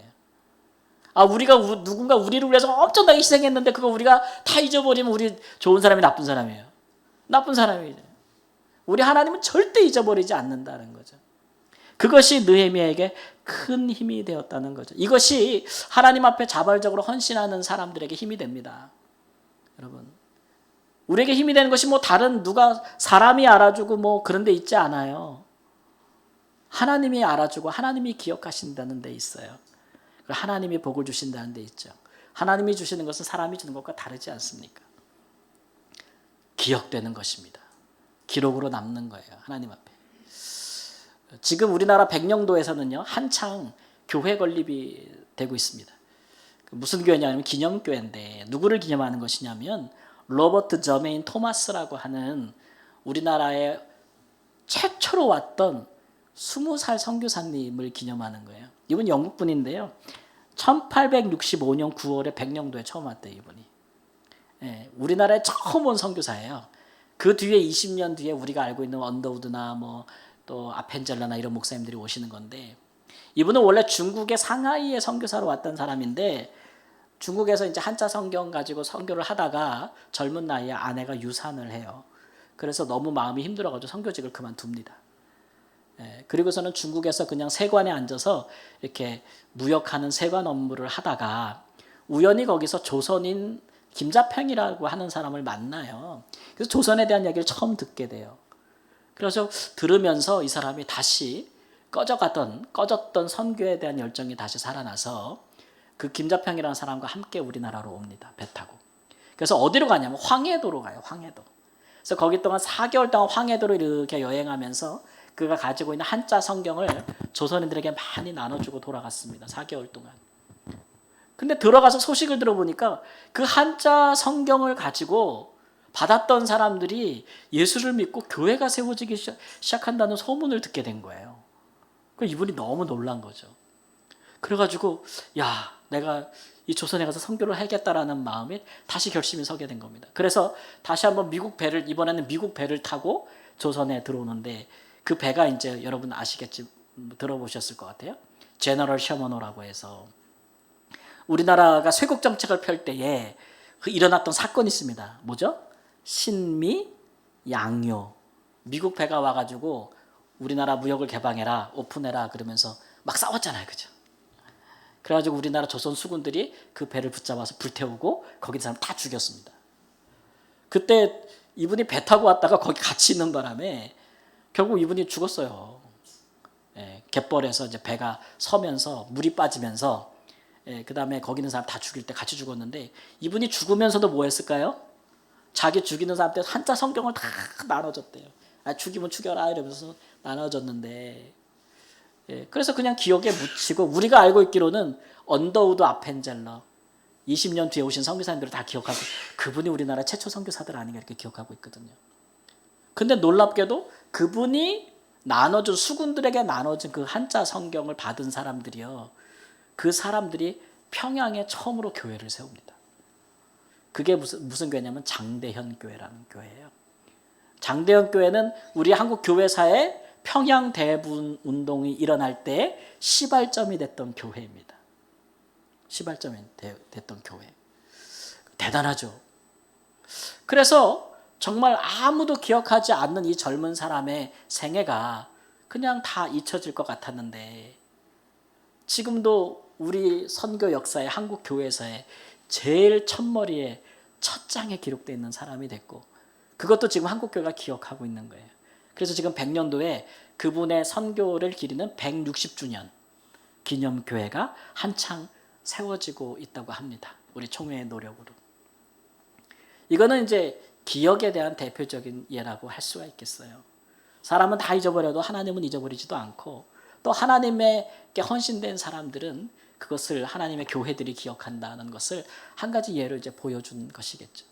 우리가 누군가 우리를 위해서 엄청나게 희생했는데 그거 우리가 다 잊어버리면 우리 좋은 사람이 나쁜 사람이에요. 나쁜 사람이죠. 우리 하나님은 절대 잊어버리지 않는다는 거죠. 그것이 느헤미야에게 큰 힘이 되었다는 거죠. 이것이 하나님 앞에 자발적으로 헌신하는 사람들에게 힘이 됩니다. 여러분, 우리에게 힘이 되는 것이 뭐 다른 누가 사람이 알아주고 뭐 그런 데 있지 않아요. 하나님이 알아주고 하나님이 기억하신다는 데 있어요. 하나님이 복을 주신다는 데 있죠. 하나님이 주시는 것은 사람이 주는 것과 다르지 않습니까? 기억되는 것입니다. 기록으로 남는 거예요. 하나님 앞에. 지금 우리나라 백령도에서는요, 한창 교회 건립이 되고 있습니다. 무슨 교회냐면 기념교회인데, 누구를 기념하는 것이냐면 로버트 저메인 토마스라고 하는 우리나라에 최초로 왔던 20살 선교사님을 기념하는 거예요. 이분 영국 분인데요. 1865년 9월에 백령도에 처음 왔대요, 이분이. 예, 우리나라에 처음 온 선교사예요. 그 뒤에 20년 뒤에 우리가 알고 있는 언더우드나 뭐 또 아펜젤러나 이런 목사님들이 오시는 건데, 이분은 원래 중국의 상하이에 선교사로 왔던 사람인데, 중국에서 이제 한자 성경 가지고 선교를 하다가 젊은 나이에 아내가 유산을 해요. 그래서 너무 마음이 힘들어가지고 선교직을 그만둡니다. 그리고서는 중국에서 그냥 세관에 앉아서 이렇게 무역하는 세관 업무를 하다가 우연히 거기서 조선인 김자평이라고 하는 사람을 만나요. 그래서 조선에 대한 이야기를 처음 듣게 돼요. 그래서 들으면서 이 사람이 다시 꺼졌던 선교에 대한 열정이 다시 살아나서 그 김자평이라는 사람과 함께 우리나라로 옵니다. 배 타고. 그래서 어디로 가냐면 황해도로 가요. 황해도. 그래서 거기 동안 4개월 동안 황해도로 이렇게 여행하면서 그가 가지고 있는 한자 성경을 조선인들에게 많이 나눠주고 돌아갔습니다. 4개월 동안. 근데 들어가서 소식을 들어보니까 그 한자 성경을 가지고 받았던 사람들이 예수를 믿고 교회가 세워지기 시작한다는 소문을 듣게 된 거예요. 이분이 너무 놀란 거죠. 그래가지고 야, 내가 이 조선에 가서 선교를 해야겠다라는 마음에 다시 결심이 서게 된 겁니다. 그래서 다시 한번 이번에는 미국 배를 타고 조선에 들어오는데, 그 배가 이제 여러분 아시겠지, 들어보셨을 것 같아요. 제너럴 셔먼호라고 해서 우리나라가 쇄국 정책을 펼 때에 일어났던 사건이 있습니다. 뭐죠? 신미 양요. 미국 배가 와가지고 우리나라 무역을 개방해라, 오픈해라 그러면서 막 싸웠잖아요, 그죠? 그래가지고 우리나라 조선 수군들이 그 배를 붙잡아서 불태우고 거기 사람 다 죽였습니다. 그때 이분이 배 타고 왔다가 거기 같이 있는 바람에 결국 이분이 죽었어요. 갯벌에서 이제 배가 서면서 물이 빠지면서, 그 다음에 거기 있는 사람 다 죽일 때 같이 죽었는데, 이분이 죽으면서도 뭐 했을까요? 자기 죽이는 사람한테 한자 성경을 다 나눠줬대요. 죽이면 죽여라 이러면서 나눠줬는데, 그래서 그냥 기억에 묻히고, 우리가 알고 있기로는 언더우드 아펜젤러 20년 뒤에 오신 선교사님들을 다 기억하고, 그분이 우리나라 최초 선교사들 아닌가 이렇게 기억하고 있거든요. 근데 놀랍게도 그분이 나눠준, 수군들에게 나눠준 그 한자 성경을 받은 사람들이요, 그 사람들이 평양에 처음으로 교회를 세웁니다. 그게 무슨 교회냐면 장대현 교회라는 교회예요. 장대현 교회는 우리 한국 교회사에 평양 대분 운동이 일어날 때 시발점이 됐던 교회입니다. 시발점이 됐던 교회. 대단하죠. 그래서 정말 아무도 기억하지 않는 이 젊은 사람의 생애가 그냥 다 잊혀질 것 같았는데, 지금도 우리 선교 역사의 한국 교회사에 제일 첫머리에 첫 장에 기록되어 있는 사람이 됐고, 그것도 지금 한국 교회가 기억하고 있는 거예요. 그래서 지금 백년도에 그분의 선교를 기리는 160주년 기념교회가 한창 세워지고 있다고 합니다. 우리 총회의 노력으로. 이거는 이제 기억에 대한 대표적인 예라고 할 수가 있겠어요. 사람은 다 잊어버려도 하나님은 잊어버리지도 않고, 또 하나님에게 헌신된 사람들은 그것을 하나님의 교회들이 기억한다는 것을 한 가지 예로 이제 보여준 것이겠죠.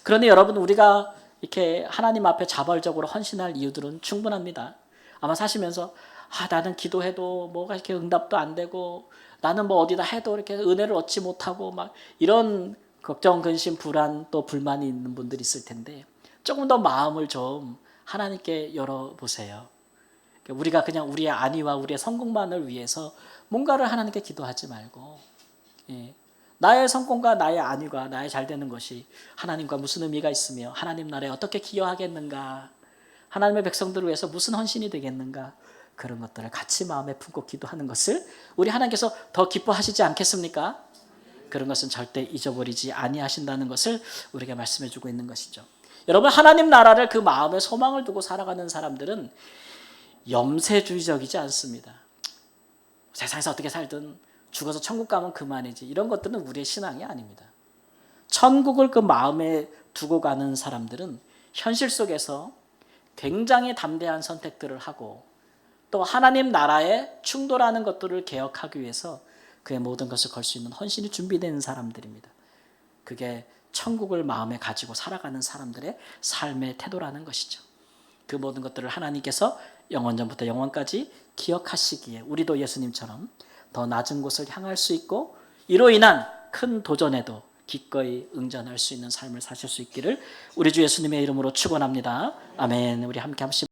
그런데 여러분, 우리가 이렇게 하나님 앞에 자발적으로 헌신할 이유들은 충분합니다. 아마 사시면서 나는 기도해도 뭐가 이렇게 응답도 안 되고, 나는 뭐 어디다 해도 이렇게 은혜를 얻지 못하고, 막 이런 걱정, 근심, 불안, 또 불만이 있는 분들이 있을 텐데, 조금 더 마음을 좀 하나님께 열어보세요. 우리가 그냥 우리의 안위와 우리의 성공만을 위해서 뭔가를 하나님께 기도하지 말고, 나의 성공과 나의 안위가, 나의 잘 되는 것이 하나님과 무슨 의미가 있으며 하나님 나라에 어떻게 기여하겠는가, 하나님의 백성들을 위해서 무슨 헌신이 되겠는가, 그런 것들을 같이 마음에 품고 기도하는 것을 우리 하나님께서 더 기뻐하시지 않겠습니까? 그런 것은 절대 잊어버리지 아니하신다는 것을 우리에게 말씀해 주고 있는 것이죠. 여러분, 하나님 나라를 그 마음에 소망을 두고 살아가는 사람들은 염세주의적이지 않습니다. 세상에서 어떻게 살든 죽어서 천국 가면 그만이지, 이런 것들은 우리의 신앙이 아닙니다. 천국을 그 마음에 두고 가는 사람들은 현실 속에서 굉장히 담대한 선택들을 하고 또 하나님 나라에 충돌하는 것들을 개혁하기 위해서 그의 모든 것을 걸 수 있는 헌신이 준비되는 사람들입니다. 그게 천국을 마음에 가지고 살아가는 사람들의 삶의 태도라는 것이죠. 그 모든 것들을 하나님께서 영원전부터 영원까지 기억하시기에 우리도 예수님처럼 더 낮은 곳을 향할 수 있고 이로 인한 큰 도전에도 기꺼이 응전할 수 있는 삶을 사실 수 있기를 우리 주 예수님의 이름으로 축원합니다. 아멘. 우리 함께 합시다.